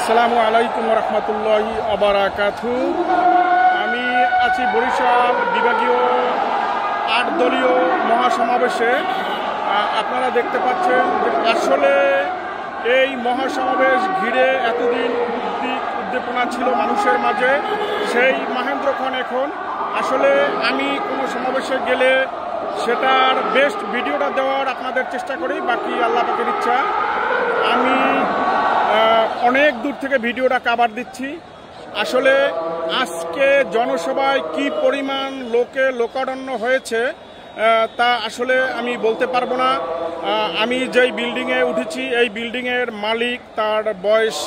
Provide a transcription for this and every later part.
আসসালামু আলাইকুম রহমতুল্লাহি আবারাকাতু। আমি আছি বরিশাল বিভাগীয় ৮ দলীয় মহাসমাবেশে। আপনারা দেখতে পাচ্ছেন যে আসলে এই মহাসমাবেশ ঘিরে এতদিন উদ্দীপনা ছিল মানুষের মাঝে, সেই মাহেন্দ্রক্ষণ এখন আসলে আমি কোনো সমাবেশে গেলে সেটার বেস্ট ভিডিওটা দেওয়ার আপনাদের চেষ্টা করি, বাকি আল্লাহ পাকের ইচ্ছা। আমি অনেক দূর থেকে ভিডিওটা কাভার দিচ্ছি। আসলে আজকে জনসভায় কি পরিমাণ লোকারণ্য হয়েছে তা আসলে আমি বলতে পারবো না। আমি যেই বিল্ডিংয়ে উঠেছি এই বিল্ডিংয়ের মালিক, তার বয়স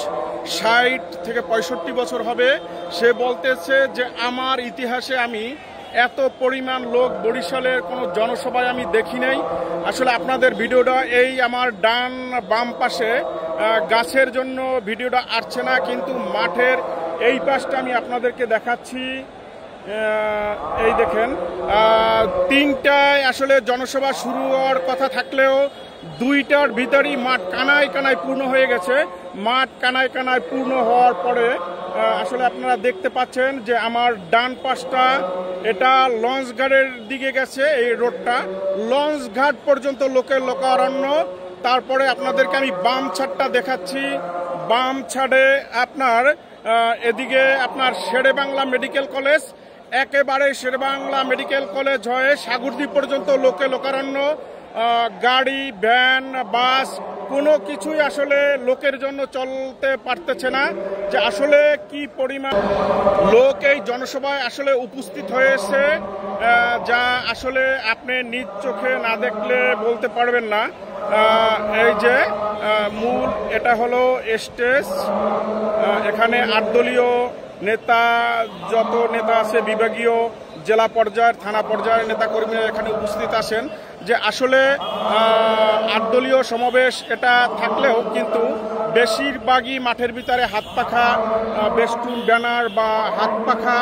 ৬০ থেকে ৬৫ বছর হবে। সে বলতেছে যে আমার ইতিহাসে আমি এত পরিমাণ লোক বরিশালের কোনো জনসভায় আমি দেখি নাই। আসলে আপনাদের ভিডিওটা এই আমার ডান বাম পাশে গাছের জন্য ভিডিওটা আসছে না, কিন্তু মাঠের এই পাশটা আমি আপনাদেরকে দেখাচ্ছি। এই দেখেন, ৩টায় আসলে জনসভা শুরু হওয়ার কথা থাকলেও ২টার ভিতরেই মাঠ কানায় কানায় পূর্ণ হয়ে গেছে। মাঠ কানায় কানায় পূর্ণ হওয়ার পরে আসলে আপনারা দেখতে পাচ্ছেন যে আমার ডান পাশটা এটা লঞ্চ ঘাটের দিকে গেছে। এই রোডটা লঞ্চ ঘাট পর্যন্ত লোকারণ্য। তারপরে আপনাদেরকে আমি বাম ছাড়টা দেখাচ্ছি। বাম ছাড়ে আপনার এদিকে আপনার শেরেবাংলা মেডিকেল কলেজ, একেবারে শেরেবাংলা মেডিকেল কলেজ হয়ে সাগরদ্বীপ পর্যন্ত লোকারণ্য। গাড়ি, ভ্যান, বাস কোনো কিছুই আসলে লোকের জন্য চলতে পারতেছে না। যে আসলে কি পরিমাণ লোক এই জনসভায় আসলে উপস্থিত হয়েছে, যা আসলে আপনি নিজ চোখে না দেখলে বলতে পারবেন না। এই যে মূল এটা হলো স্টেজ। এখানে ৮ দলীয় নেতা, যত নেতা আছে বিভাগীয়, জেলা পর্যায়ের, থানা পর্যায়ের নেতাকর্মীরা এখানে উপস্থিত আছেন। যে আসলে ৮ দলীয় সমাবেশ এটা থাকলেও কিন্তু বেশিরভাগই মাঠের ভিতরে হাত পাখা বেস্টুন, ব্যানার বা হাত পাখা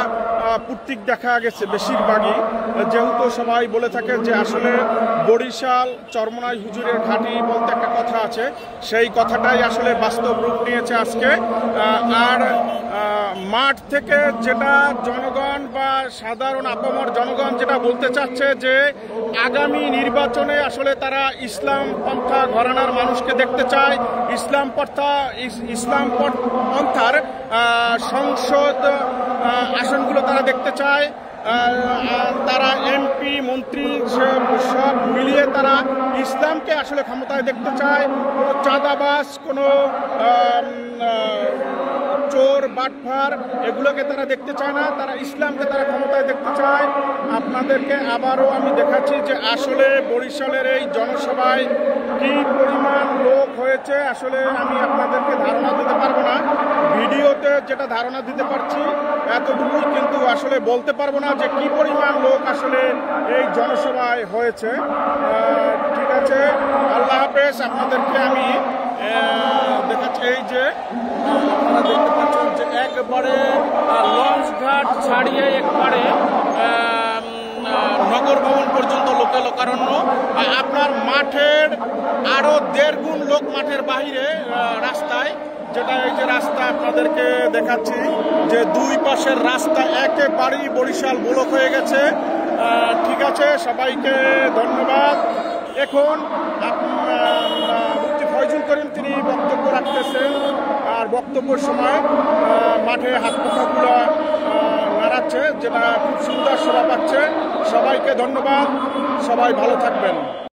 প্রতীক দেখা গেছে বেশিরভাগই। যেহেতু সবাই বলে থাকে যে আসলে বরিশাল চরমনাই হুজুরের ঘাঁটি বলতে একটা কথা আছে, সেই কথাটাই আসলে বাস্তব রূপ নিয়েছে আজকে। আর মাঠ থেকে যেটা জনগণ বা সাধারণ আপামর জনগণ যেটা বলতে চাচ্ছে যে আগামী নির্বাচনে আসলে তারা ইসলাম পন্থা ঘরানার মানুষকে দেখতে চায়, ইসলাম পন্থার সংসদ আসনগুলো তারা দেখতে চায়। তারা এমপি, মন্ত্রী সব মিলিয়ে তারা ইসলামকে আসলে ক্ষমতায় দেখতে চায়। কোনো চাঁদাবাজ, কোনো চোর বাটফার এগুলোকে তারা দেখতে চায় না, তারা ইসলামকে তারা ক্ষমতায় দেখতে চায়। আপনাদেরকে আবারও আমি দেখাচ্ছি যে আসলে বরিশালের এই জনসভায় কি পরিমাণ লোক হয়েছে আসলে আমি আপনাদেরকে ধারণা দিতে পারবো না। ভিডিওতে যেটা ধারণা দিতে পারছি এতটুকুই, কিন্তু আসলে বলতে পারবো না যে কি পরিমাণ লোক আসলে এই জনসভায় হয়েছে। ঠিক আছে, আল্লাহ হাফেজ। আপনাদেরকে আমি দেখাচ্ছি। এই যে আপনারা দেখতে পাচ্ছেন যে একবারে লঞ্চ ঘাট ছাড়িয়ে একবারে নগর ভবন পর্যন্ত লোকারণ্য। আপনার মাঠের আরো ১.৫ গুণ লোক মাঠের বাহিরে রাস্তায়, যেটা এই যে রাস্তা আপনাদেরকে দেখাচ্ছি যে দুই পাশের রাস্তা একেবারেই বরিশাল ব্লক হয়ে গেছে। ঠিক আছে, সবাইকে ধন্যবাদ। এখন মুফতি ফয়জুল করিম তিনি বক্তব্য রাখতেছেন, আর বক্তব্যের সময় মাঠে হাত পাখাগুলো নাড়াচ্ছে, যেটা খুব সুন্দর শোভা পাচ্ছে। সবাইকে ধন্যবাদ, সবাই ভালো থাকবেন।